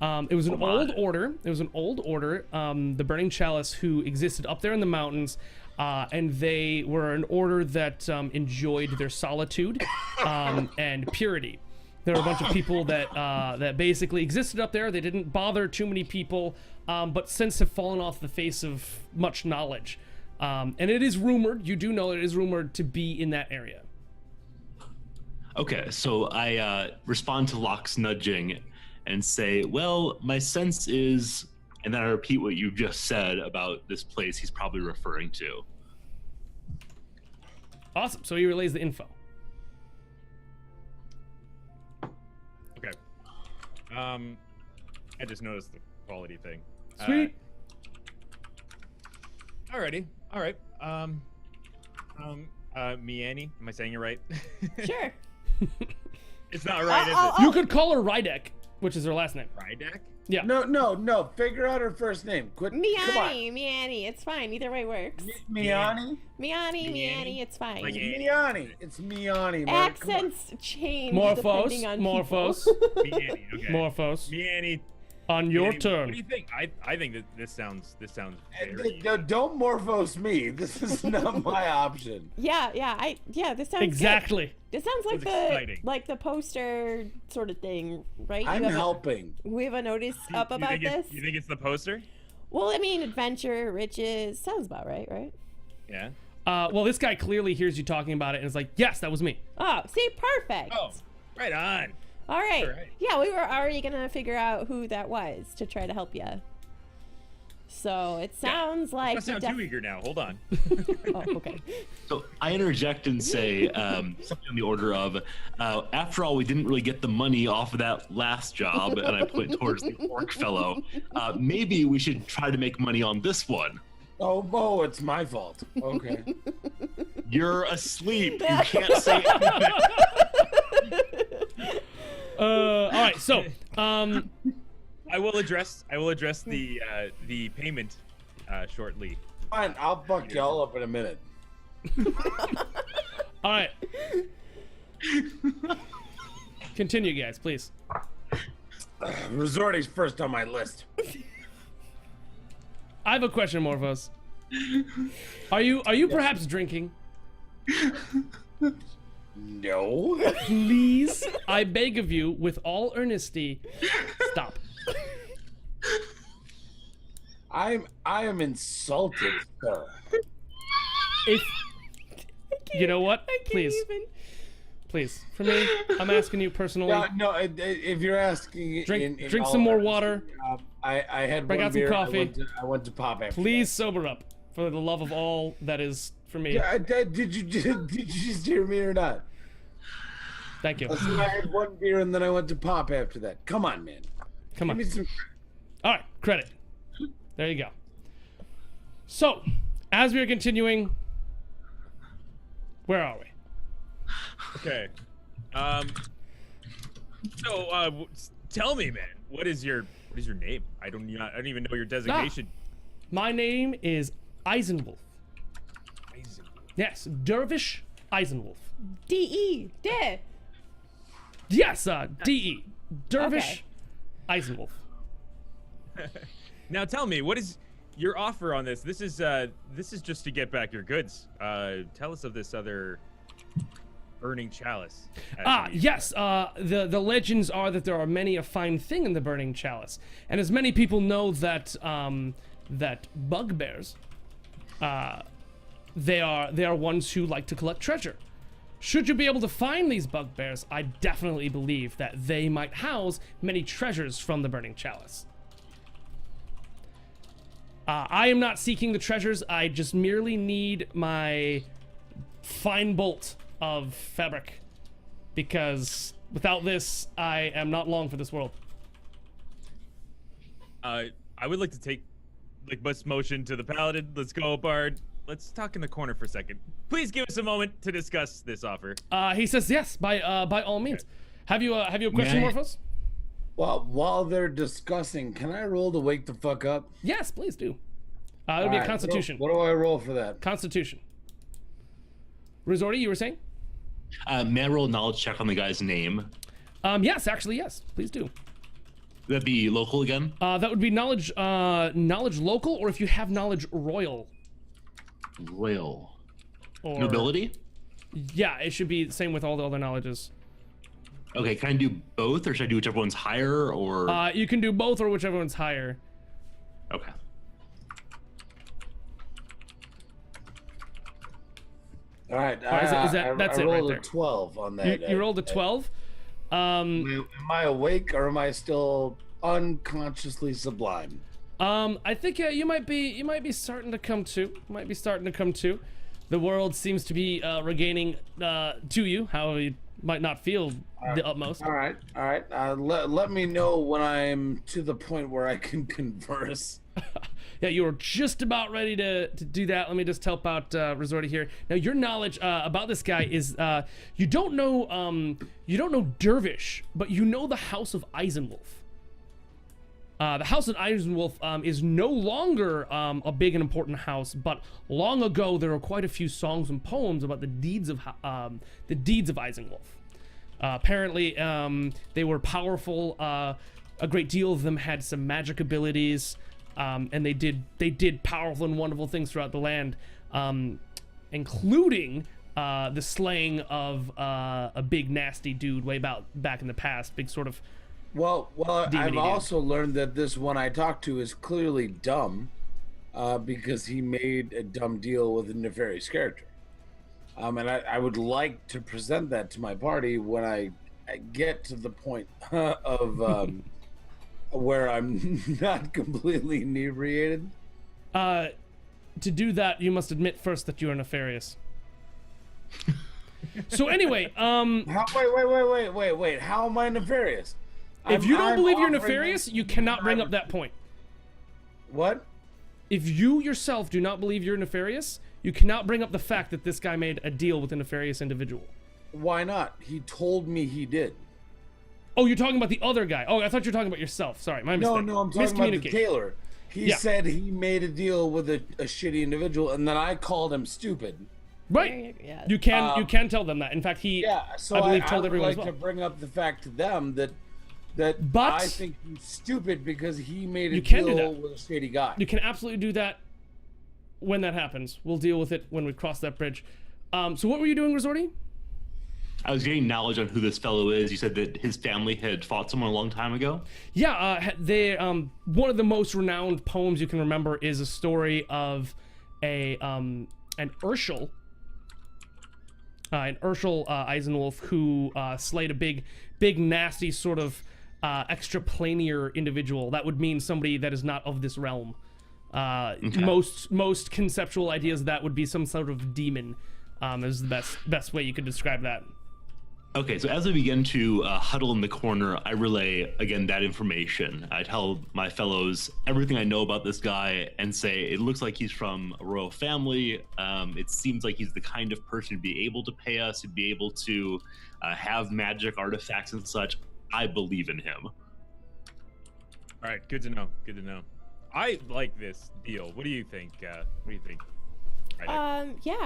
It was an old order. It was an old order, the Burning Chalice, who existed up there in the mountains, and they were an order that enjoyed their solitude and purity. There were a bunch of people that that basically existed up there. They didn't bother too many people, but since have fallen off the face of much knowledge. And it is rumored, you do know it is rumored to be in that area. Okay, so I respond to Locke's nudging and say, well, my sense is, and then I repeat what you just said about this place he's probably referring to. Awesome, so he relays the info. Okay. I just noticed the quality thing. Sweet. Alrighty. All right. Miani, am I saying it right? Sure. It's not right, is it? You could call her Rydek, which is her last name. Rydek? Yeah. No. Figure out her first name. Quit. Come on. Miani. It's fine. Either way works. Miani? Miani. It's fine. Like Miani. It's Miani, man. Accents change Morphos. depending on Morphos. Miani, okay. Morphos. Miani. On your Miani, turn. What do you think? I think that this sounds very... Don't morphos me. This is not my option. Yeah. This sounds Exactly. Good. This sounds like It's the poster sort of thing, right? I'm helping. We have a notice up about this. You think it's the poster? Well, I mean, adventure, riches, sounds about right? Yeah. Well, this guy clearly hears you talking about it and is like, yes, that was me. Oh, see, perfect. Oh, right on. All right. All right. Yeah, we were already gonna figure out who that was to try to help you. So it sounds like. I sound too eager now. Hold on. Oh, okay. So I interject and say something on the order of, after all, we didn't really get the money off of that last job, and I point towards the orc fellow. Maybe we should try to make money on this one. Oh, it's my fault. Okay. You're asleep. You can't say anything. All right, so I will address the payment shortly. Fine, I'll fuck y'all up in a minute. all right. Continue, guys, please. Resorting's first on my list. I have a question, Morphos. Are you perhaps drinking? No. Please, I beg of you, with all earnesty, stop. I am insulted, sir. If you know what, please, for me, I'm asking you personally. No. If you're asking, drink some more water. I had Break one out some beer. coffee. I went to pop after. Please sober up, for the love of all that is for me. Yeah, did you just hear me or not? Thank you. Listen, I had one beer and then I went to pop after that. Come on, man. Come on. Give me some. All right, credit. There you go. So, as we are continuing, where are we? Okay. So, tell me, man, what is your name? I don't even know your designation. My name is Eisenwolf. Yes, Dervish Eisenwolf. D.E. De. Yes, D.E. Dervish Eisenwolf. Now tell me, what is your offer on this? This is just to get back your goods. Tell us of this other burning chalice. Yes. The legends are that there are many a fine thing in the burning chalice, and as many people know that that bugbears, they are ones who like to collect treasure. Should you be able to find these bugbears, I definitely believe that they might house many treasures from the burning chalice. I am not seeking the treasures. I just merely need my fine bolt of fabric, because without this, I am not long for this world. I would like to take, bust motion to the paladin. Let's go, Bard. Let's talk in the corner for a second. Please give us a moment to discuss this offer. He says yes, by all means. Have you a question, Morphos? Well, while they're discussing, can I roll to wake the fuck up? Yes, please do. It'll be a Constitution. What do I roll for that? Constitution. Resorty, you were saying? May I roll a knowledge check on the guy's name? Yes, actually, yes. Please do. That'd be local again. That would be knowledge local, or if you have knowledge royal. Royal. Or, Nobility? Yeah, it should be the same with all the other knowledges. Okay, can I do both, or should I do whichever one's higher, or? You can do both or whichever one's higher. Okay. All right. That's I it right rolled there. a 12 on that. You rolled a 12. Am I awake or am I still unconsciously sublime? I think you might be starting to come to. Might be starting to come to. The world seems to be regaining to you. However, you might not feel the utmost. All right. Let me know when I'm to the point where I can converse. Yeah, you were just about ready to do that. Let me just help out Resorty here. Now, your knowledge about this guy is you don't know Dervish, but you know the House of Eisenwolf. The House of Eisenwolf is no longer a big and important house, but long ago there were quite a few songs and poems about the deeds of Eisenwolf. Apparently, they were powerful. A great deal of them had some magic abilities. And they did powerful and wonderful things throughout the land, including the slaying of a big nasty dude way back in the past. Big sort of. Well, I've dude. also learned that this one I talked to is clearly dumb, because he made a dumb deal with a nefarious character. And I would like to present that to my party when I get to the point of. Where I'm not completely inebriated. To do that, you must admit first that you are nefarious. So anyway, Wait. How am I nefarious? If you don't believe you're offering nefarious, you cannot bring up that point. What? If you yourself do not believe you're nefarious, you cannot bring up the fact that this guy made a deal with a nefarious individual. Why not? He told me he did. Oh, you're talking about the other guy. Oh, I thought you were talking about yourself. Sorry, my mistake. No, I'm talking about the tailor. He said he made a deal with a shitty individual, and then I called him stupid. Right. Yeah. You can tell them that. In fact, he so I believe told would everyone like as well. to bring up the fact to them that But I think he's stupid because he made a you can do deal that. with a shady guy. You can absolutely do that when that happens. We'll deal with it when we cross that bridge. So what were you doing, Resorty? I was getting knowledge on who this fellow is. You said that his family had fought someone a long time ago. Yeah, one of the most renowned poems you can remember is a story of an Urshel Eisenwolf who slayed a big nasty sort of extraplanar individual. That would mean somebody that is not of this realm. Okay. Most conceptual ideas of that would be some sort of demon. Is the best way you could describe that. Okay, so as we begin to huddle in the corner, I relay, again, that information. I tell my fellows everything I know about this guy and say, it looks like he's from a royal family. It seems like he's the kind of person to be able to pay us, to be able to have magic artifacts and such. I believe in him. All right, good to know. I like this deal. What do you think? Yeah,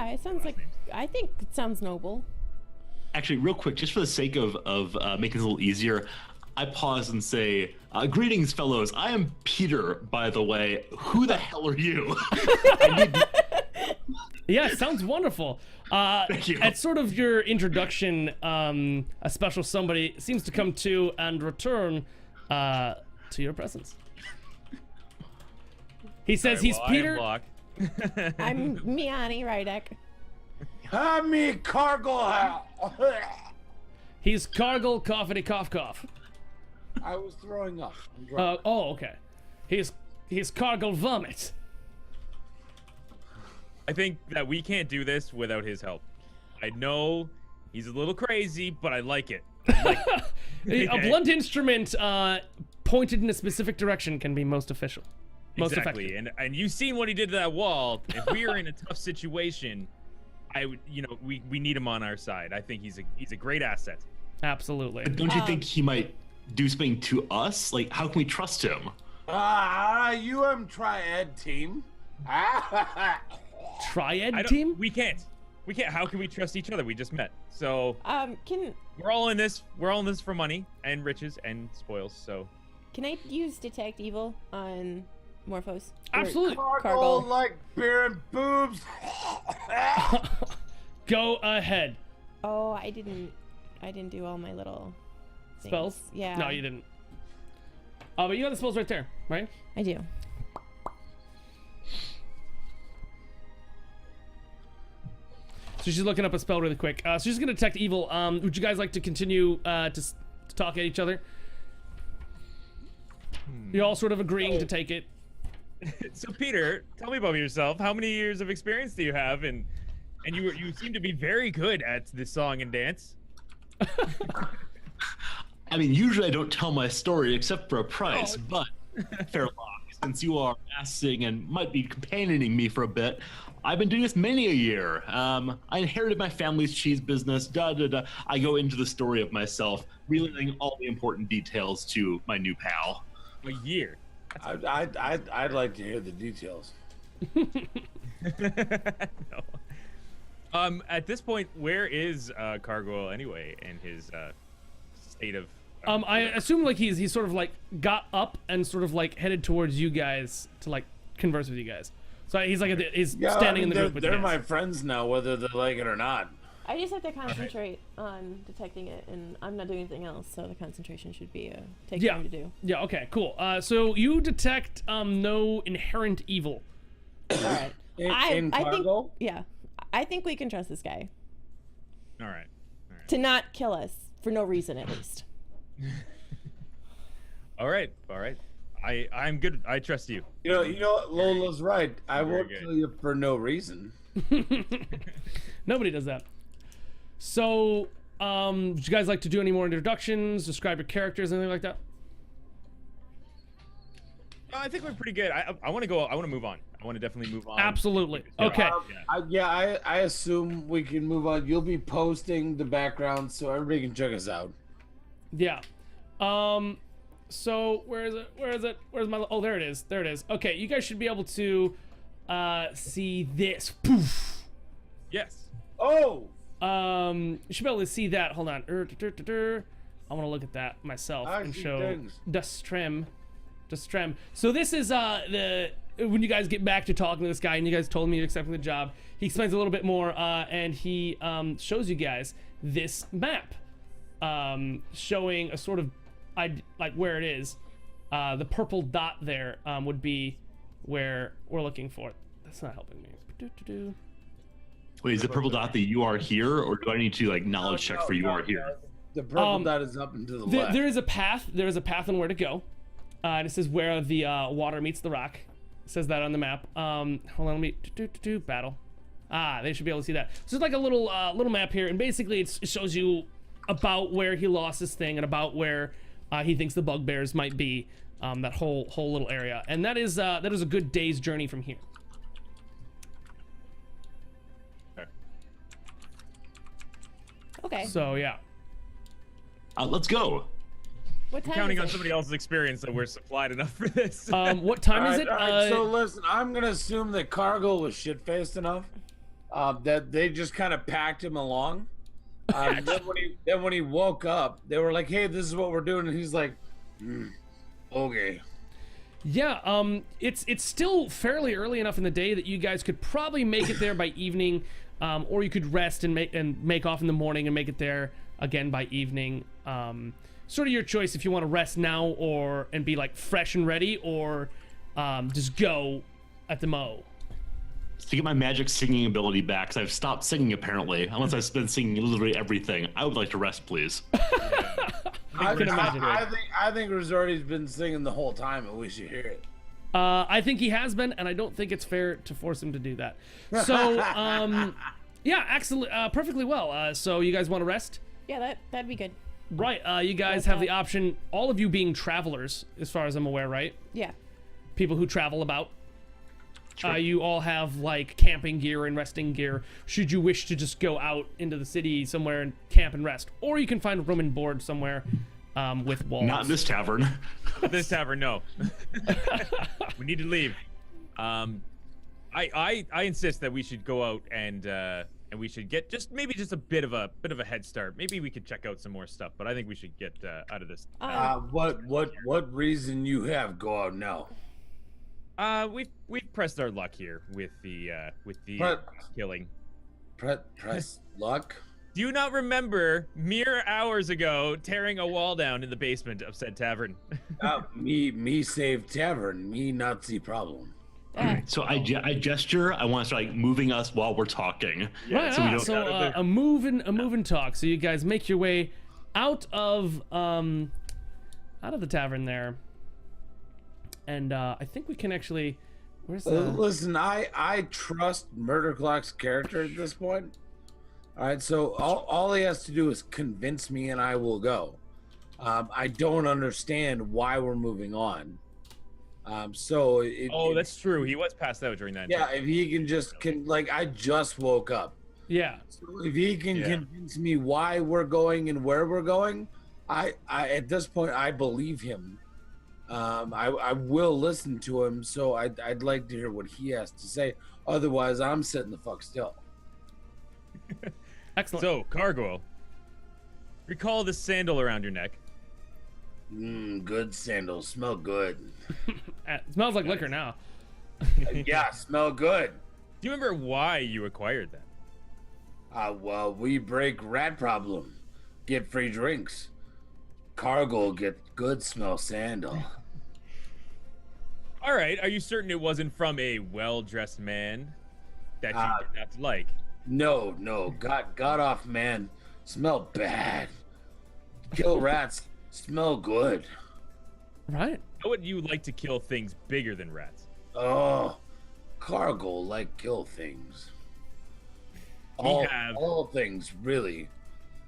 it sounds like, I think it sounds noble. Actually, real quick, just for the sake of making it a little easier, I pause and say, greetings, fellows. I am Peter, by the way. Who the hell are you? Yeah, it sounds wonderful. Thank you. At sort of your introduction, a special somebody seems to come to and return to your presence. He says he's Peter. I'm Miani Rydek. I'm me, Cargill. He's Cargill Coughity Cough Cough. I was throwing up. I'm drunk. Okay. He's Cargill Vomit. I think that we can't do this without his help. I know he's a little crazy, but I like it. A blunt instrument pointed in a specific direction can be most official. Most exactly. effective. And you've seen what he did to that wall. If we are in a tough situation, we need him on our side. I think he's a great asset. Absolutely. But don't you think he might do something to us? Like, how can we trust him? You triad team. Triad team? We can't. How can we trust each other? We just met. So Can we're all in this for money and riches and spoils. So Can I use detect evil on Morphos? Absolutely. Cargo like beer and boobs. Go ahead. Oh, I didn't do all my little things. Spells? Yeah. No, you didn't. But you got the spells right there, right? I do. So she's looking up a spell really quick. So she's gonna detect evil. Would you guys like to continue to talk at each other? You're all sort of agreeing to take it. So Peter, tell me about yourself. How many years of experience do you have? And you seem to be very good at this song and dance. I mean, usually I don't tell my story except for a price, but fair luck. Since you are asking and might be companioning me for a bit, I've been doing this many a year. I inherited my family's cheese business. I go into the story of myself, relaying all the important details to my new pal. A year. I'd like to hear the details. No. At this point, where is Cargo anyway in his state of? I assume like he's sort of like got up and sort of like headed towards you guys to like converse with you guys. So he's like he's standing in the group with you they're guys. my friends now, whether they like it or not. I just have to concentrate on detecting it, and I'm not doing anything else, so the concentration should be take time to do. Yeah. Okay. Cool. So you detect no inherent evil. All right. In Cargo? I think we can trust this guy All right. to not kill us for no reason, at least. All right. I'm good. I trust you. You know what? Lola's right. I Very won't good. kill you for no reason. Nobody does that. So, would you guys like to do any more introductions, describe your characters, anything like that? I think we're pretty good. I want to go. I want to move on. I want to definitely move on. Absolutely. Okay. I assume we can move on. You'll be posting the background so everybody can check us out. Yeah. So where is it? Where's my? Oh, there it is. There it is. Okay, you guys should be able to see this. Poof. Yes. Oh. You should be able to see that. Hold on. I want to look at that myself and see show things. Dustrem. So this is when you guys get back to talking to this guy and you guys told me you're accepting the job, he explains a little bit more and he shows you guys this map showing a sort of like where it is. The purple dot there would be where we're looking for it. That's not helping me. Wait, is the purple dot that you are here, or do I need to like knowledge check for you are here? The purple dot is up and to the left. There is a path. There is a path on where to go. And it says where the water meets the rock. It says that on the map. Hold on, let me battle. They should be able to see that. So it's like a little map here, and basically it shows you about where he lost his thing and about where he thinks the bugbears might be. That whole little area, and that is a good day's journey from here. Okay. So yeah. Let's go. What time Counting is on it? somebody else's experience that we're supplied enough for this. What time is it? All right, so listen, I'm gonna assume that Cargo was shit-faced enough that they just kind of packed him along. Then when he woke up, they were like, "Hey, this is what we're doing," and he's like, "Okay." Yeah, it's still fairly early enough in the day that you guys could probably make it there by evening, or you could rest and make off in the morning and make it there again by evening. Sort of your choice if you want to rest now and be like fresh and ready, or just go at the mo. To get my magic singing ability back, because I've stopped singing apparently, unless I've been singing literally everything. I would like to rest, please. I can imagine. think Resorti's been singing the whole time, and we should hear it. I think he has been, and I don't think it's fair to force him to do that. So, yeah, excellent, perfectly well. So you guys want to rest? Yeah, that'd be good. Right. You guys have the option. All of you being travelers, as far as I'm aware, right? Yeah. People who travel about. Sure. You all have like camping gear and resting gear. Should you wish to just go out into the city somewhere and camp and rest, or you can find a room and board somewhere with walls. Not in this tavern. This tavern, no. We need to leave. I insist that we should go out and and we should get maybe just a bit of a head start. Maybe we could check out some more stuff, but I think we should get out of this. What reason you have? Go out now. We've pressed our luck here with the killing. Press luck. Do you not remember mere hours ago tearing a wall down in the basement of said tavern? Me save tavern. Me not see problem. So I gesture. I want to start like moving us while we're talking. Right. So we don't. So a move and talk. So you guys make your way out of the tavern there, and I think we can actually. Where's the? Listen, I trust Murder Clock's character at this point. All right, so all he has to do is convince me, and I will go. I don't understand why we're moving on. That's true. He was passed out during that. Yeah, time. if he can I just woke up. Yeah. So if he can convince me why we're going and where we're going, I at this point I believe him. I will listen to him. So I'd like to hear what he has to say. Otherwise, I'm sitting the fuck still. Excellent. So, Cargo, recall the sandal around your neck. Good sandals. Smell good. It smells like liquor now. Yeah, smell good. Do you remember why you acquired that? Well, we break rat problem. Get free drinks. Cargo get good smell sandal. All right. Are you certain it wasn't from a well-dressed man that you did not like? No. Got off, man. Smell bad. Kill rats. Smell good. Right. How would you like to kill things bigger than rats? Oh, Cargo like kill things. All things, really.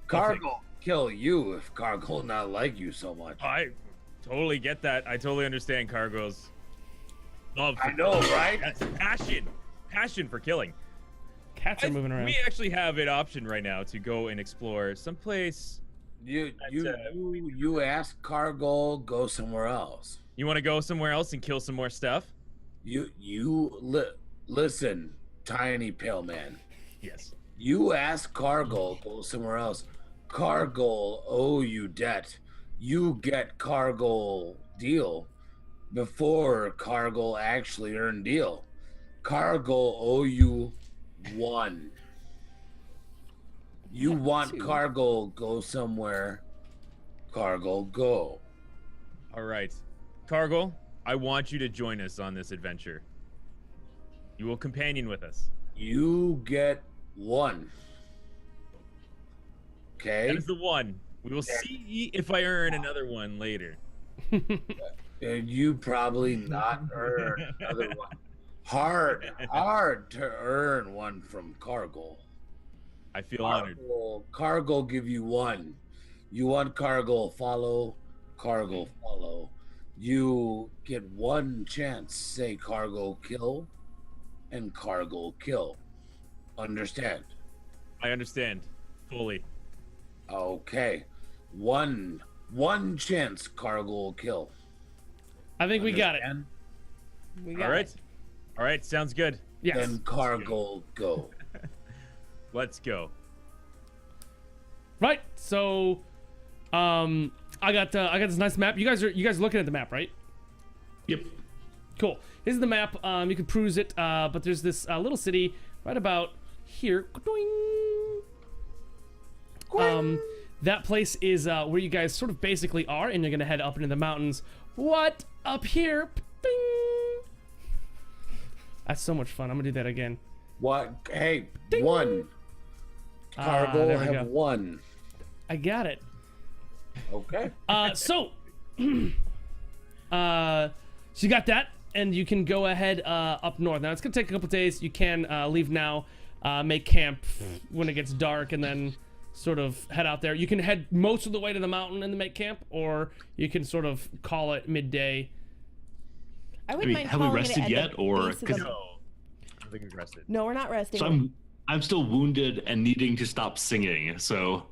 Cargo kill you if Cargo not like you so much. I totally get that. I totally understand Cargo's love. I know, right? That's passion for killing. Cats are moving around. We actually have an option right now to go and explore someplace. You ask Cargo, go somewhere else. You want to go somewhere else and kill some more stuff? Listen, tiny pale man. Yes. You ask Cargo, go somewhere else. Cargo owe you debt. You get Cargo deal before Cargo actually earn deal. Cargo owe you 1. You want Cargo go somewhere. Cargo go. All right. Cargo, I want you to join us on this adventure. You will companion with us. You get 1. Okay. That is the 1. We will see if I earn another one later. And you probably not earn another one. Hard to earn 1 from Cargo. I feel honored. Cargo give you 1. You want Cargo follow, Cargo follow. You get 1 chance, say Cargo kill, and Cargo kill. Understand? I understand fully. Okay. One chance Cargo kill. I think we got it. We got All right. it. All right. Sounds good. Yes. Then Cargo go. Let's go. Right. So, I got this nice map. You guys are looking at the map, right? Yep. Cool. This is the map. You can peruse it. But there's this little city right about here. That place is where you guys sort of basically are, and you're gonna head up into the mountains. What? Up here? Bing! That's so much fun. I'm gonna do that again. What? Hey, Ding! 1. Cargo there we have go. 1. I got it. Okay. So you got that, and you can go ahead up north. Now it's gonna take a couple days. You can leave now, make camp when it gets dark, and then sort of head out there. You can head most of the way to the mountain and then make camp, or you can sort of call it midday. I wouldn't mind have we calling it rested at yet, the or base of because the- I don't think we've rested. No, we're not resting. so I'm still wounded and needing to stop singing. So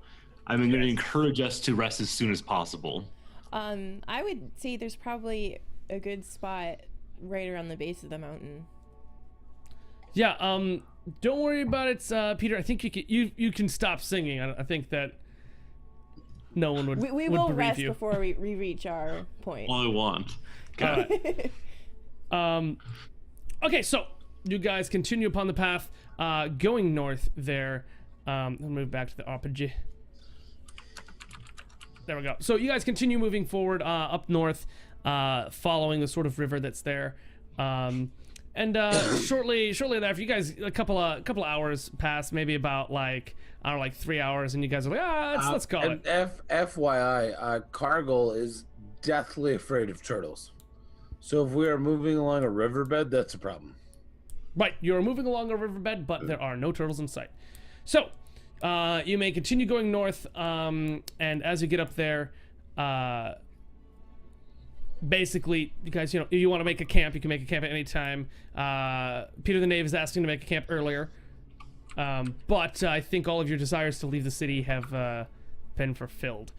I'm going to encourage us to rest as soon as possible. I would say there's probably a good spot right around the base of the mountain. Yeah. Don't worry about it, Peter. I think you can stop singing. I think that no one would. We would will bereave rest you. before we reach our point. All I want. All right. Okay, so you guys continue upon the path, going north there. I'll move back to the RPG. There we go. So you guys continue moving forward up north, following the sort of river that's there. And shortly thereafter, you guys a couple hours pass, maybe about like 3 hours, and you guys are like, let's call it. FYI, Cargill is deathly afraid of turtles. So if we are moving along a riverbed, that's a problem. Right, you're moving along a riverbed, but there are no turtles in sight. So, you may continue going north, and as you get up there, basically, you guys, if you want to make a camp, you can make a camp at any time. Peter the Knave is asking to make a camp earlier, but I think all of your desires to leave the city have been fulfilled.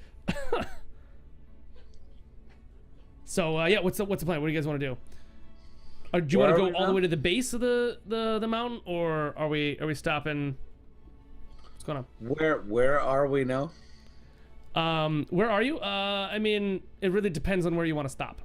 So, yeah, what's the plan? What do you guys want to do? Do you want to go all the way to the base of the mountain, or are we stopping? What's going on? Where are we now? Where are you? I mean, it really depends on where you want to stop.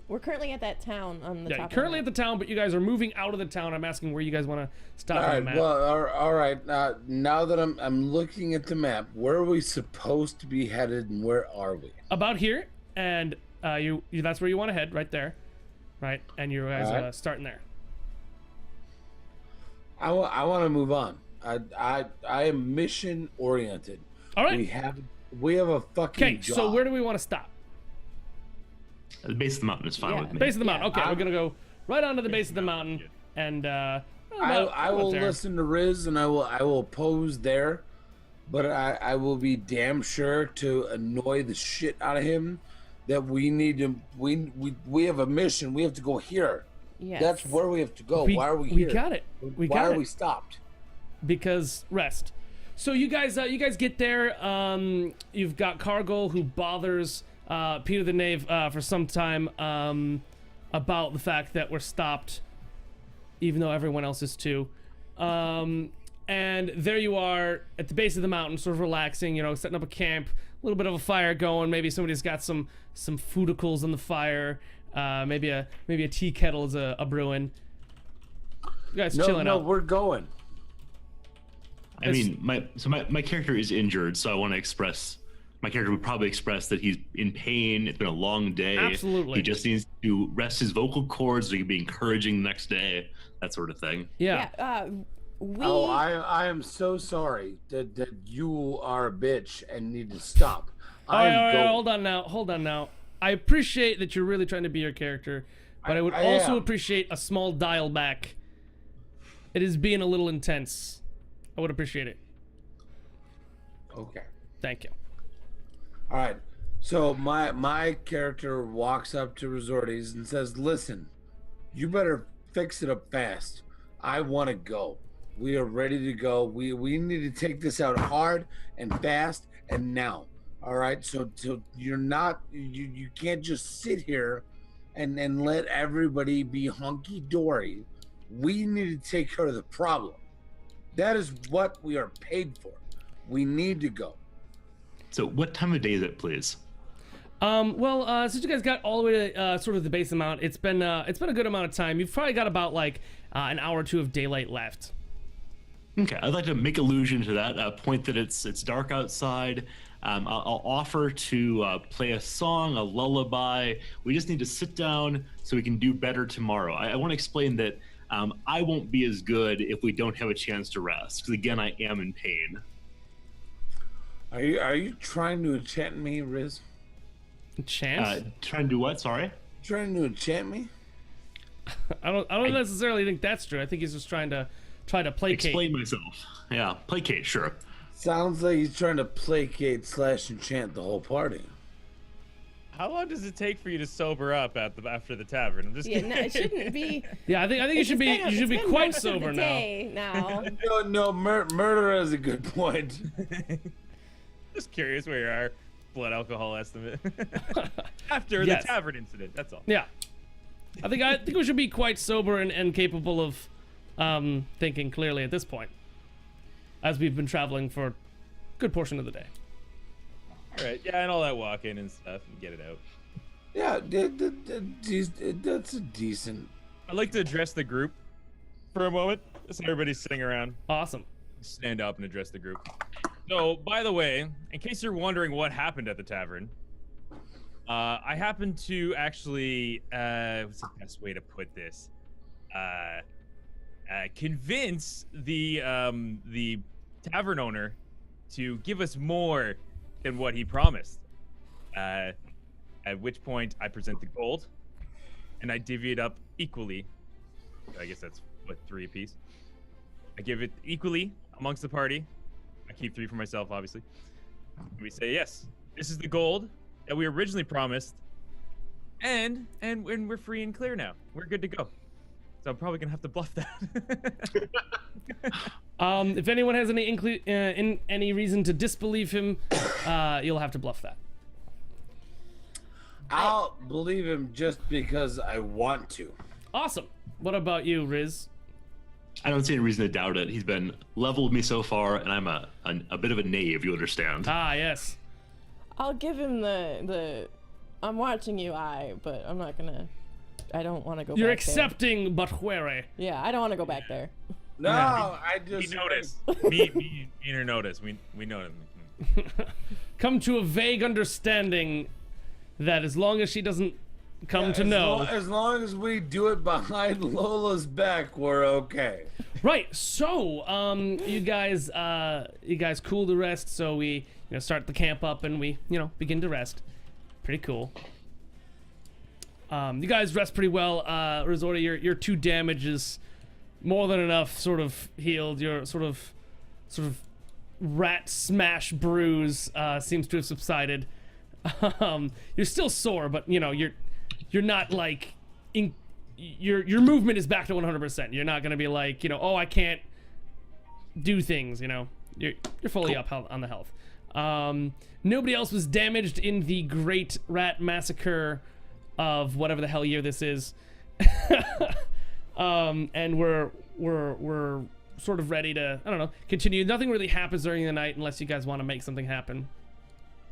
We're currently at that town on the top. Currently at the town, but you guys are moving out of the town. I'm asking where you guys want to stop All on right. the map. Well, all right. Now that I'm looking at the map, where are we supposed to be headed, and where are we? About here, and you that's where you want to head, right there, right? And you guys Alright. starting there. I want to move on. I am mission oriented. All right. We have a fucking Okay. job. So where do we want to stop? The base of the mountain is fine Yeah. with me. Base of the mountain. Yeah. Okay, we're gonna go right onto the base of the mountain, and I will listen to Riz, and I will pose there, but I will be damn sure to annoy the shit out of him. That we need to we have a mission. We have to go here. Yes. That's where we have to go. Why are we We here? got it. Why got are it. we stopped? Because rest. So you guys get there. You've got Cargill who bothers Peter the Knave for some time about the fact that we're stopped, even though everyone else is too. And there you are at the base of the mountain, sort of relaxing, setting up a camp, a little bit of a fire going. Maybe somebody's got some foodicals on the fire. Maybe a tea kettle is a brewing. You guys chilling No, out. we're going. I mean, my character is injured, so I want to express. My character would probably express that he's in pain. It's been a long day. Absolutely. He just needs to rest his vocal cords so he can be encouraging the next day. That sort of thing. Yeah. Oh, I am so sorry that you are a bitch and need to stop. All right, hold on now. I appreciate that you're really trying to be your character, but I would also am. appreciate a small dial back. It is being a little intense. I would appreciate it. Okay. Thank you. All right. So my character walks up to Resortes and says, "Listen, you better fix it up fast. I want to go. We are ready to go. We need to take this out hard and fast and now. All right. So you're not you can't just sit here and let everybody be hunky dory. We need to take care of the problem. That is what we are paid for. We need to go." So, what time of day is it, please? Well, since you guys got all the way to sort of the base amount, it's been a good amount of time. You've probably got about like an hour or two of daylight left. Okay, I'd like to make allusion to that point that it's dark outside. I'll offer to play a song, a lullaby. We just need to sit down so we can do better tomorrow. I want to explain that I won't be as good if we don't have a chance to rest. Because again, I am in pain. Are you trying to enchant me, Riz? Chance? Trying to do what? Sorry. Trying to enchant me? I don't necessarily think that's true. I think he's just trying to placate. Explain myself. Yeah, placate, sure. Sounds like he's trying to placate / enchant the whole party. How long does it take for you to sober up after the tavern? I'm just Yeah, kidding. no, it shouldn't be. Yeah, I think you should be quite most of sober the now. day now. No, murder is a good point. Just curious where your blood alcohol estimate after Yes. the tavern incident. That's all. Yeah, I think we should be quite sober and capable of thinking clearly at this point, as we've been traveling for a good portion of the day. All right, yeah, and all that walking and stuff, and get it out. Yeah, that's a decent. I'd like to address the group for a moment, so everybody's sitting around. Awesome. Stand up and address the group. So, by the way, in case you're wondering what happened at the tavern, I happened to actually, what's the best way to put this? Convince the tavern owner to give us more than what he promised. At which point I present the gold, and I divvy it up equally. I guess that's what, 3 apiece. I give it equally amongst the party. I keep 3 for myself, obviously. We say, yes, this is the gold that we originally promised, and we're free and clear now. We're good to go. So I'm probably gonna have to bluff that. If anyone has any reason to disbelieve him, you'll have to bluff that. I'll believe him just because I want to. Awesome. What about you, Riz? I don't see any reason to doubt it. He's been level with me so far, and I'm a bit of a knave, you understand. Ah, yes. I'll give him the I'm watching you eye, but I'm not gonna. I don't want to go. You're back accepting, but where? Yeah, I don't want to go back there. No, I just We notice. me and her notice. We know them. Come to a vague understanding that as long as she doesn't come to know. As long as we do it behind Lola's back, we're okay. Right. So, you guys cool to rest. So we, start the camp up and we, begin to rest. Pretty cool. You guys rest pretty well. Risordi, your 2 damage is more than enough. Sort of healed. Your sort of rat smash bruise seems to have subsided. You're still sore, but you're not like your movement is back to 100%. You're not gonna be like oh, I can't do things. You're fully up on the health. Nobody else was damaged in the Great Rat Massacre of whatever the hell year this is. And we're sort of ready to, I don't know, continue. Nothing really happens during the night unless you guys want to make something happen.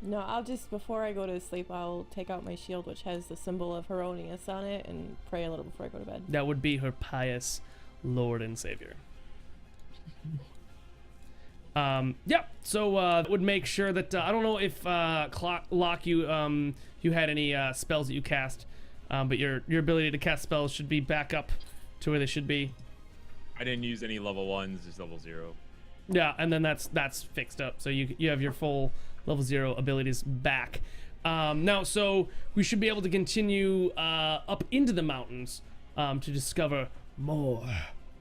No, I'll just, before I go to sleep, I'll take out my shield, which has the symbol of Heronius on it, and pray a little before I go to bed. That would be her pious Lord and Savior. Yeah, so that would make sure that, I don't know if, Locke, you had any spells that you cast, but your ability to cast spells should be back up to where they should be. I didn't use any level 1s, just level 0. Yeah, and then that's fixed up, so you have your full level 0 abilities back. Now, so we should be able to continue up into the mountains to discover more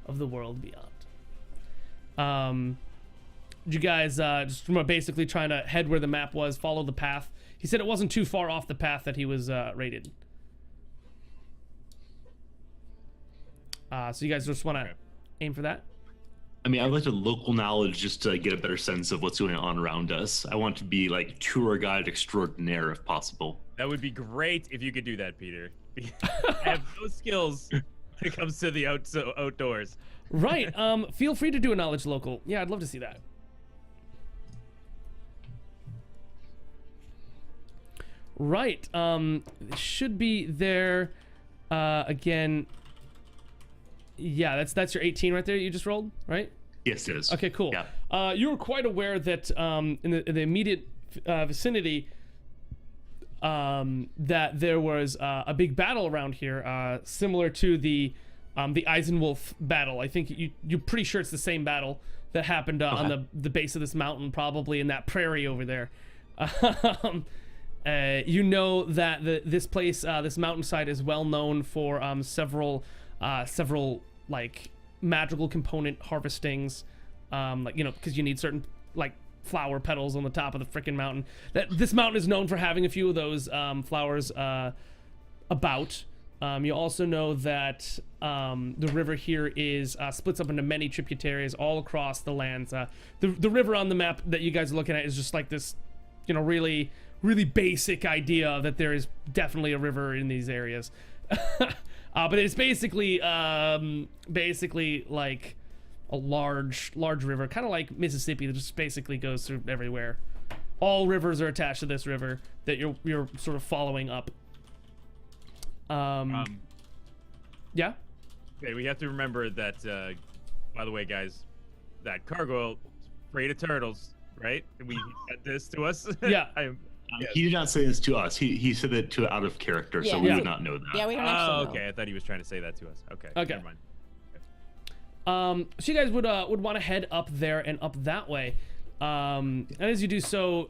of the world beyond. You guys just from basically trying to head where the map was, follow the path. He said it wasn't too far off the path that he was rated. So you guys just want to aim for that? I mean, I'd like to local knowledge just to get a better sense of what's going on around us. I want to be like tour guide extraordinaire if possible. That would be great if you could do that, Peter. I have no skills when it comes to the outdoors. Right. Feel free to do a knowledge local. Yeah, I'd love to see that. Right. Should be there again. Yeah, that's your 18 right there you just rolled, right? Yes, it is. Okay, cool. Yeah. You were quite aware that in the immediate vicinity that there was a big battle around here, similar to the Eisenwolf battle. I think you're pretty sure it's the same battle that happened on the base of this mountain, probably in that prairie over there. You know that this place, this mountainside, is well known for several like magical component harvestings, like because you need certain like flower petals on the top of the freaking mountain. This mountain is known for having a few of those flowers about. You also know that the river here is splits up into many tributaries all across the lands. The river on the map that you guys are looking at is just like this, really basic idea that there is definitely a river in these areas. But it's basically like a large river, kind of like Mississippi, that just basically goes through everywhere. All rivers are attached to this river that you're sort of following up. Yeah. Okay, we have to remember that. By the way, guys, that cargo freight of turtles, right? We said this to us. Yeah. He did not say this to us. He said it to out of character, so Yeah. we Yeah. would not know that. Yeah, we don't actually know. Okay. I thought he was trying to say that to us. Okay. Okay. Never mind. So you guys would want to head up there and up that way. And as you do so,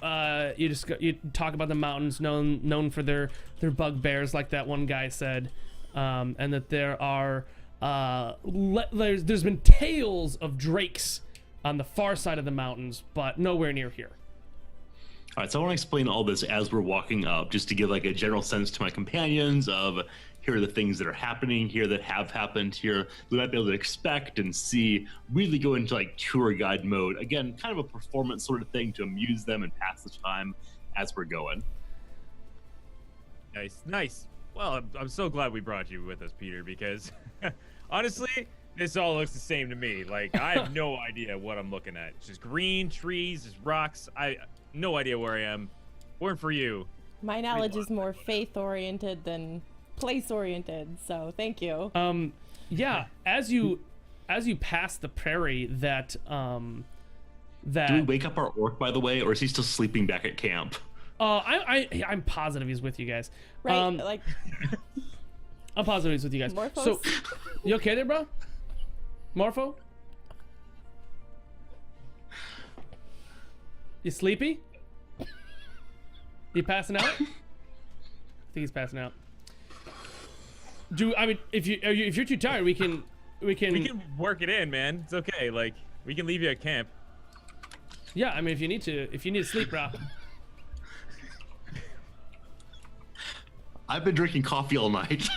you talk about the mountains known for their bugbears, like that one guy said, and that there are there's been tales of drakes on the far side of the mountains, but nowhere near here. All right, so I want to explain all this as we're walking up, just to give like a general sense to my companions of here are the things that are happening here that have happened here. We might be able to expect and see, really go into like tour guide mode. Again, kind of a performance sort of thing to amuse them and pass the time as we're going. Nice. Well, I'm so glad we brought you with us, Peter, because honestly, this all looks the same to me. Like, I have no idea what I'm looking at. It's just green trees, just rocks. No idea where I am. Born for you. My knowledge is more faith-oriented than place-oriented, so thank you. Yeah, as you pass the prairie that Do we wake up our orc, by the way, or is he still sleeping back at camp? I'm positive he's with you guys. Right, like I'm positive he's with you guys. Morphos? So, you okay there, bro? Morpho? You sleepy? You passing out? I think he's passing out. If you're too tired, we can work it in, man. It's okay. Like, we can leave you at camp. Yeah, I mean, if you need to sleep, bro. I've been drinking coffee all night.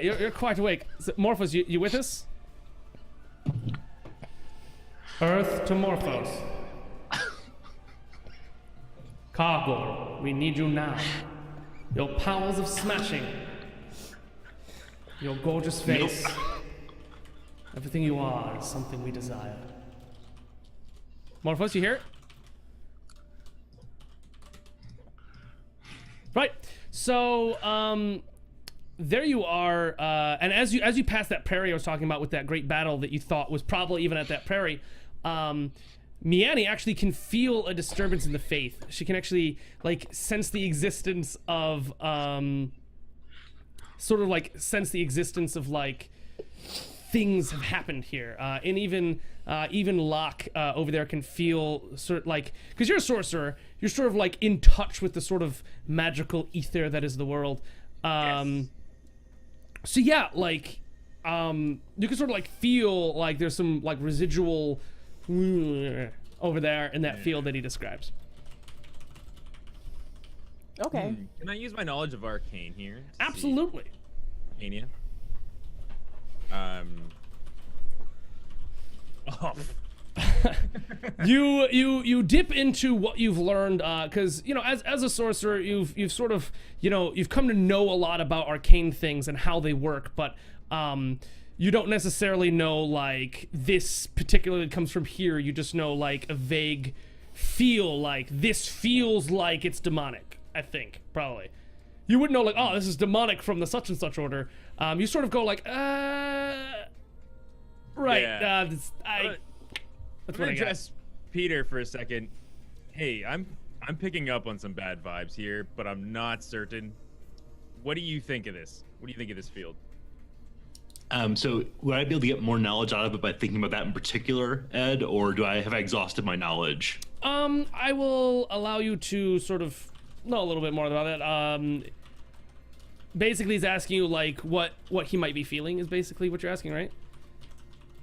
You're quite awake. So, Morphos, you with us? Earth to Morphos. Cargor, we need you now. Your powers of smashing. Your gorgeous face. Nope. Everything you are is something we desire. Morphos, you hear it? Right. So, there you are, and as you pass that prairie I was talking about with that great battle that you thought was probably even at that prairie, Miani actually can feel a disturbance in the faith. She can actually like sense the existence of like things have happened here, and even Locke over there can feel sort of like, because you're a sorcerer, you're sort of like in touch with the sort of magical ether that is the world. Yes. So yeah, like you can sort of like feel like there's some like residual over there in that field that he describes. Okay. Can I use my knowledge of arcane here? to Absolutely. see Arcania? You dip into what you've learned, because you know, as a sorcerer, you've sort of, you know, you've come to know a lot about arcane things and how they work, but you don't necessarily know like this particularly comes from here. You just know like a vague feel, like this feels like it's demonic. I think probably you wouldn't know like, oh, this is demonic from the such and such order. You sort of go like, right. Yeah. That's I'm what gonna I got. address Peter for a second. Hey, I'm picking up on some bad vibes here, but I'm not certain. What do you think of this? What do you think of this field? So would I be able to get more knowledge out of it by thinking about that in particular, Ed, or have I exhausted my knowledge? I will allow you to sort of know a little bit more about that. Basically, he's asking you like what he might be feeling is basically what you're asking, right?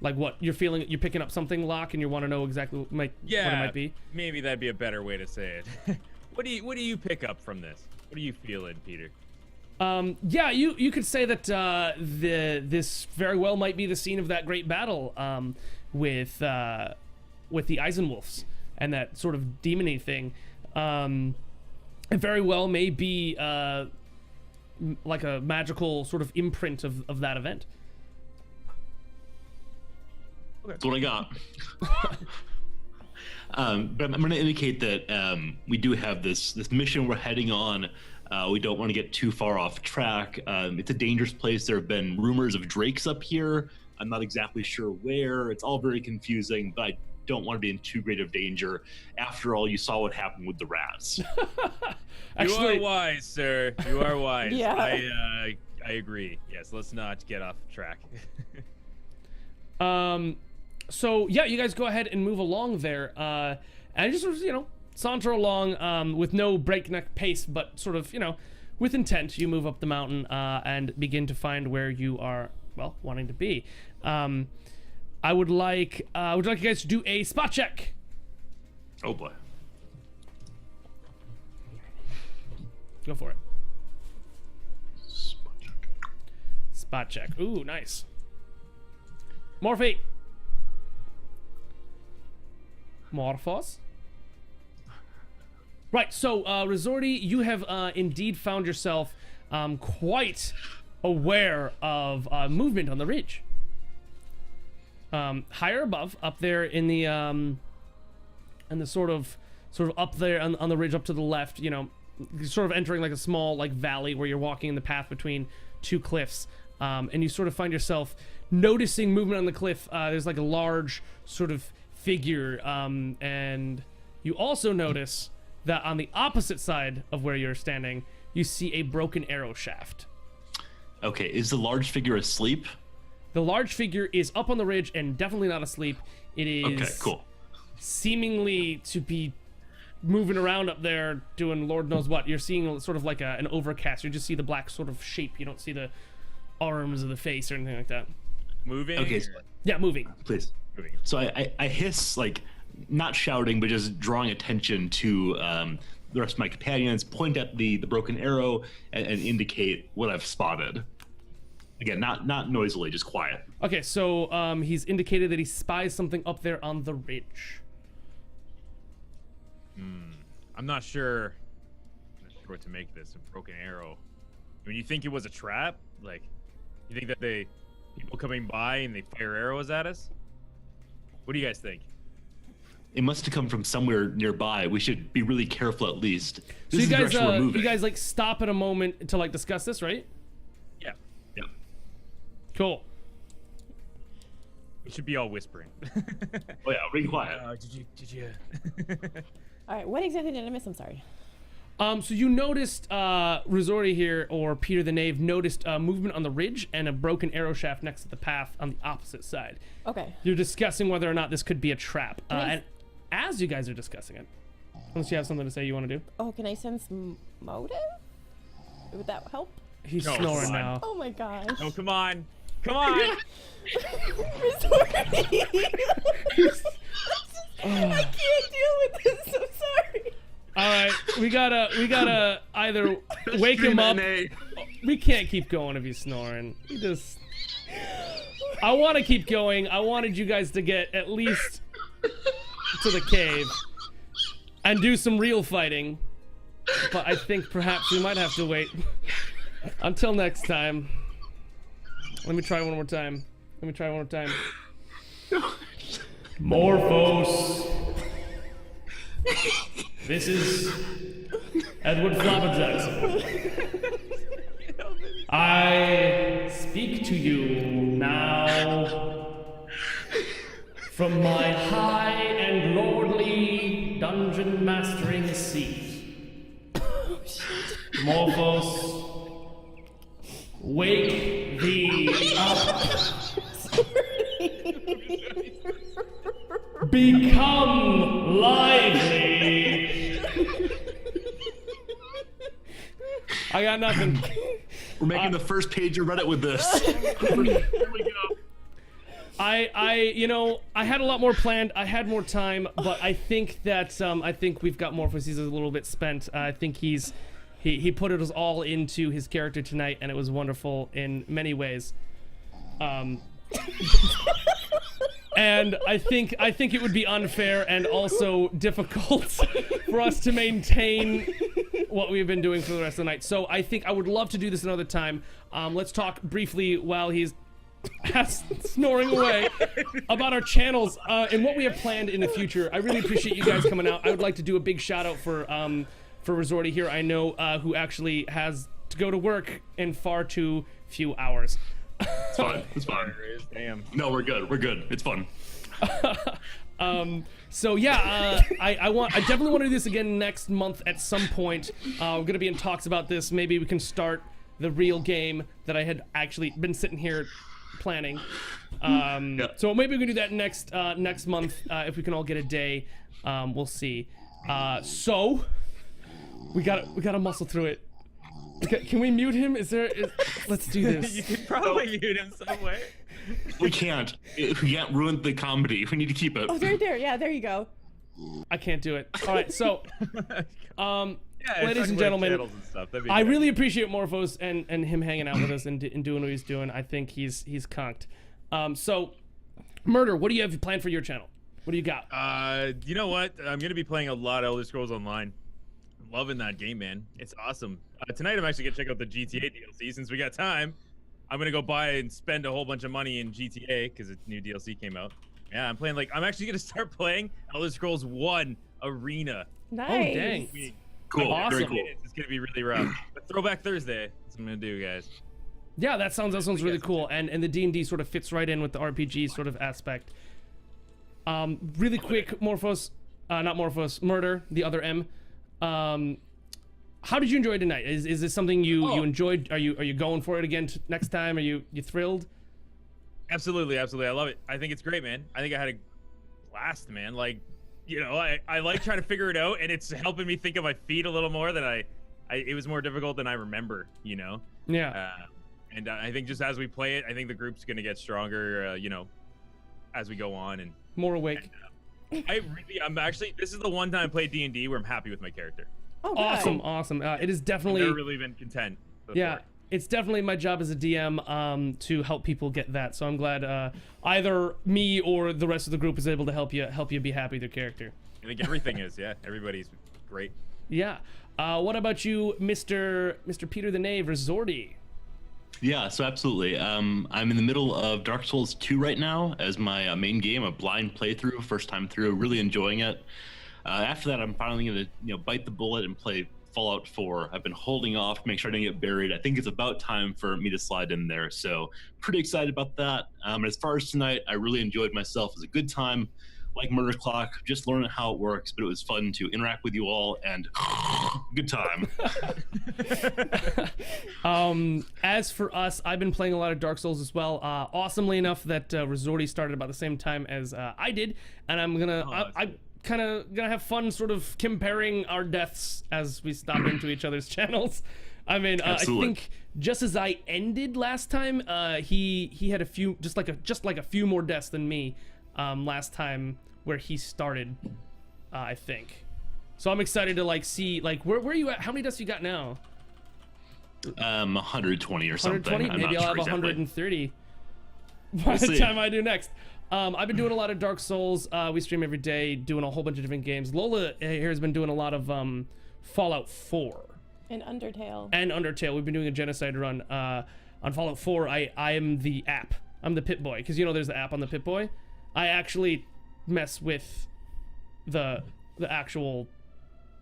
Like what you're feeling, you're picking up something, Locke, and you want to know exactly what it might be. Maybe that'd be a better way to say it. What do you pick up from this? What are you feeling, Peter? Yeah, you could say that this very well might be the scene of that great battle with the Eisenwolves and that sort of demony thing. It very well may be like a magical sort of imprint of that event. That's what I got. But I'm going to indicate that we do have this mission we're heading on. We don't want to get too far off track. It's a dangerous place. There have been rumors of drakes up here. I'm not exactly sure where. It's all very confusing, but I don't want to be in too great of danger. After all, you saw what happened with the rats. Actually, you are wise, sir. You are wise. Yeah. I agree. Yes, let's not get off track. So yeah, you guys go ahead and move along there, and just sort of, saunter along with no breakneck pace, but sort of, with intent. You move up the mountain and begin to find where you are, well, wanting to be. I would like you guys to do a spot check. Oh boy. Go for it. Spot check. Ooh, nice. Morphe. Morphos. Right, so Resorti, you have indeed found yourself quite aware of movement on the ridge. Higher above, up there in the sort of up there on the ridge up to the left, you're sort of entering like a small like valley where you're walking in the path between two cliffs, and you sort of find yourself noticing movement on the cliff. There's like a large sort of figure, and you also notice that on the opposite side of where you're standing, you see a broken arrow shaft. Okay, is the large figure asleep? The large figure is up on the ridge and definitely not asleep. It is Okay, cool. seemingly to be moving around up there doing Lord knows what. You're seeing sort of like an overcast. You just see the black sort of shape. You don't see the arms or the face or anything like that. Moving. Okay, Yeah, moving. please. Moving. So I hiss, like, not shouting, but just drawing attention to the rest of my companions, point at the broken arrow, and indicate what I've spotted. Again, not noisily, just quiet. Okay, so he's indicated that he spies something up there on the ridge. I'm not sure what to make of this. A broken arrow. I mean, you think it was a trap? Like, you think that people coming by and they fire arrows at us? What do you guys think? It must have come from somewhere nearby. We should be really careful at least. So This is the direction we're you moving. guys like stop at a moment to like discuss this, right? Yeah. Yep. Cool. We should be all whispering. Oh yeah, really quiet. Did you? All right, what exactly did I miss? I'm sorry. So you noticed, Resorti here, or Peter the Knave, noticed movement on the ridge and a broken arrow shaft next to the path on the opposite side. Okay. You're discussing whether or not this could be a trap. Can I And as you guys are discussing it, unless you have something to say you want to do. Oh, can I sense motive? Would that help? He's No, snoring come on. now. Oh my gosh. Oh, come on. Come on. I can't deal with this. I'm sorry. All right, we gotta either wake him up. We can't keep going if he's snoring. I want to keep going. I wanted you guys to get at least to the cave and do some real fighting. But I think perhaps we might have to wait until next time. Let me try one more time. Morphos. This is Edward Flabberjackson. I speak to you now from my high and lordly dungeon mastering seat. Morphos, wake thee up. Become lively. I got nothing. We're making the first page of Reddit with this. Here we go. I had a lot more planned. I had more time, but I think that I think we've got Morphos. He's a little bit spent. I think he put it all into his character tonight, and it was wonderful in many ways. And I think it would be unfair and also difficult for us to maintain what we've been doing for the rest of the night. So I think I would love to do this another time. Let's talk briefly while he's snoring away about our channels and what we have planned in the future. I really appreciate you guys coming out. I would like to do a big shout out for Resorty here. I know who actually has to go to work in far too few hours. It's fine. It's fine. Damn. No, we're good. We're good. It's fun. So yeah, I definitely want to do this again next month at some point. We're gonna be in talks about this. Maybe we can start the real game that I had actually been sitting here planning. So maybe we can do that next month if we can all get a day. We'll see. So we gotta muscle through it. Can we mute him? Let's do this. You could probably mute him somewhere. We can't. We can't ruin the comedy. We need to keep it. Oh, there. Yeah, there you go. I can't do it. All right, so, ladies and gentlemen, and stuff. I really appreciate Morphos and him hanging out with us and doing what he's doing. I think he's conked. So, Murder, what do you have planned for your channel? What do you got? You know what? I'm gonna be playing a lot of Elder Scrolls Online. I'm loving that game, man. It's awesome. Tonight I'm actually gonna check out the GTA DLC since we got time. I'm gonna go buy and spend a whole bunch of money in GTA because its new DLC came out. Yeah, I'm actually gonna start playing Elder Scrolls 1 Arena. Nice. Oh, dang. Cool. Awesome. Very cool. It's gonna be really rough. But Throwback Thursday. That's what I'm gonna do, guys. Yeah, that sounds really cool, and the D&D sort of fits right in with the RPG sort of aspect. Really quick, Morphos, not Morphos, Murder, the other M. How did you enjoy tonight? Is this something you enjoyed? Are you going for it again next time? Are you thrilled? Absolutely. I love it. I think it's great, man. I think I had a blast, man. Like, you know, I like trying to figure it out, and it's helping me think of my feet a little more than it was more difficult than I remember, you know? Yeah. And I think just as we play it, I think the group's going to get stronger, you know, as we go on. And more awake. I'm actually, this is the one time I played D&D where I'm happy with my character. Oh, good. Awesome. It is definitely. I've never really been content before. Yeah, it's definitely my job as a DM to help people get that. So I'm glad either me or the rest of the group is able to help you be happy with your character. I think everything is. Yeah, everybody's great. Yeah. What about you, Mr. Peter the Knave, Resorty? Yeah, so absolutely. I'm in the middle of Dark Souls 2 right now as my main game, a blind playthrough, first time through, really enjoying it. After that, I'm finally going to bite the bullet and play Fallout 4. I've been holding off to make sure I don't get buried. I think it's about time for me to slide in there. So pretty excited about that. As far as tonight, I really enjoyed myself. It was a good time. Like Murder Clock, just learning how it works, but it was fun to interact with you all and good time. As for us, I've been playing a lot of Dark Souls as well. Awesomely enough that Resorty started about the same time as I did, and I'm kind of gonna have fun sort of comparing our deaths as we stop into each other's channels. I mean, I think just as I ended last time, he had a few, just like a few more deaths than me. Last time where he started, I think. So I'm excited to see where are you at? How many deaths you got now? 120 or something. 120? Maybe I'll have 130 by the time I do next. I've been doing a lot of Dark Souls. We stream every day, doing a whole bunch of different games. Lola here has been doing a lot of Fallout 4. And Undertale. We've been doing a genocide run on Fallout 4. I am the app. I'm the Pip-Boy, because there's the app on the Pip-Boy. I actually mess with the actual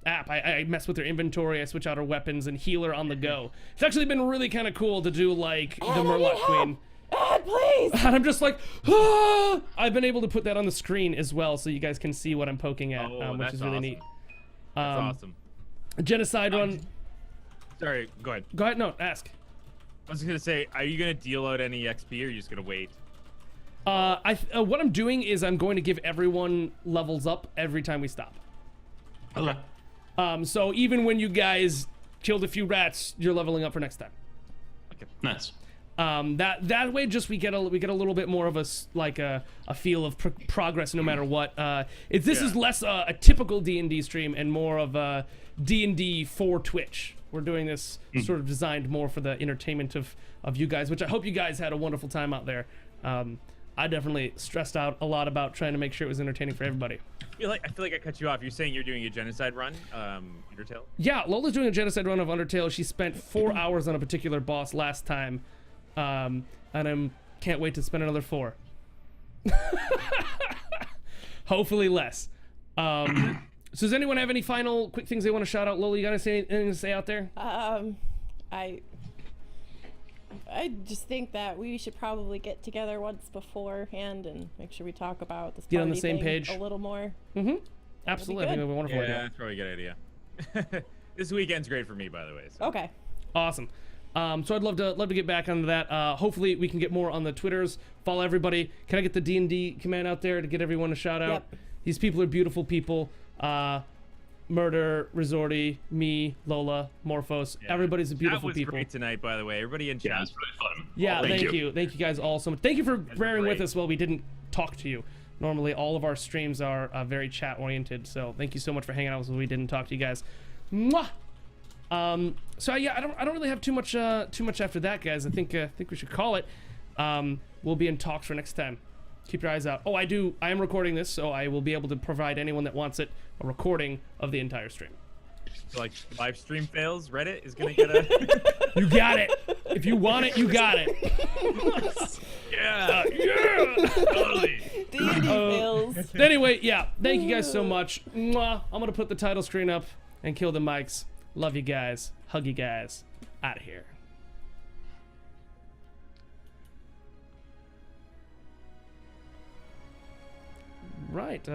app. I mess with their inventory. I switch out her weapons and heal her on the go. It's actually been really kind of cool to do the Murloc Queen. Please. And I'm just like, ah! I've been able to put that on the screen as well, so you guys can see what I'm poking at, which is really neat. That's awesome. Genocide run. Sorry, go ahead. Go ahead. No, ask. I was gonna say, are you gonna deal out any XP, or are you just gonna wait? What I'm doing is I'm going to give everyone levels up every time we stop. Okay. So even when you guys killed a few rats, you're leveling up for next time. Okay. Nice. That way, just we get a little bit more of a feel of progress no matter what. This is less a typical D&D stream and more of a D&D for Twitch. We're doing this sort of designed more for the entertainment of you guys, which I hope you guys had a wonderful time out there. I definitely stressed out a lot about trying to make sure it was entertaining for everybody. I feel like I cut you off. You're saying you're doing a genocide run, Undertale? Yeah, Lola's doing a genocide run of Undertale. She spent 4 hours on a particular boss last time, and I can't wait to spend another 4. Hopefully less. So does anyone have any final quick things they want to shout out? Lola, you got anything to say out there? I just think that we should probably get together once beforehand and make sure we talk about this Get on the party same thing page. a little more. Mm-hmm. Absolutely. I think it'll be a wonderful idea. That's probably a good idea. This weekend's great for me, by the way. So. Okay. Awesome. So I'd love to get back onto that. Hopefully we can get more on the Twitters. Follow everybody. Can I get the D&D command out there to get everyone a shout out? Yep. These people are beautiful people. Murder, Resorty, me, Lola, Morphos. Yeah. Everybody's a beautiful people. That was great tonight, by the way. Everybody in chat. Yeah, it's really fun. Yeah, Thank you. you. Thank you guys all so much. Thank you for bearing with great. us while we didn't talk to you. Normally, all of our streams are very chat oriented, so thank you so much for hanging out with us when we didn't talk to you guys. Mwah! So yeah, I don't really have too much after that, guys. I think we should call it. We'll be in talks for next time. Keep your eyes out. Oh, I am recording this, so I will be able to provide anyone that wants it a recording of the entire stream. So, like, live stream fails, Reddit is gonna get a. You got it. If you want it, you got it. Yeah, totally. D&D fails. Anyway, yeah. Thank you guys so much. Mwah. I'm gonna put the title screen up and kill the mics. Love you guys. Hug you guys. Out of here. Right.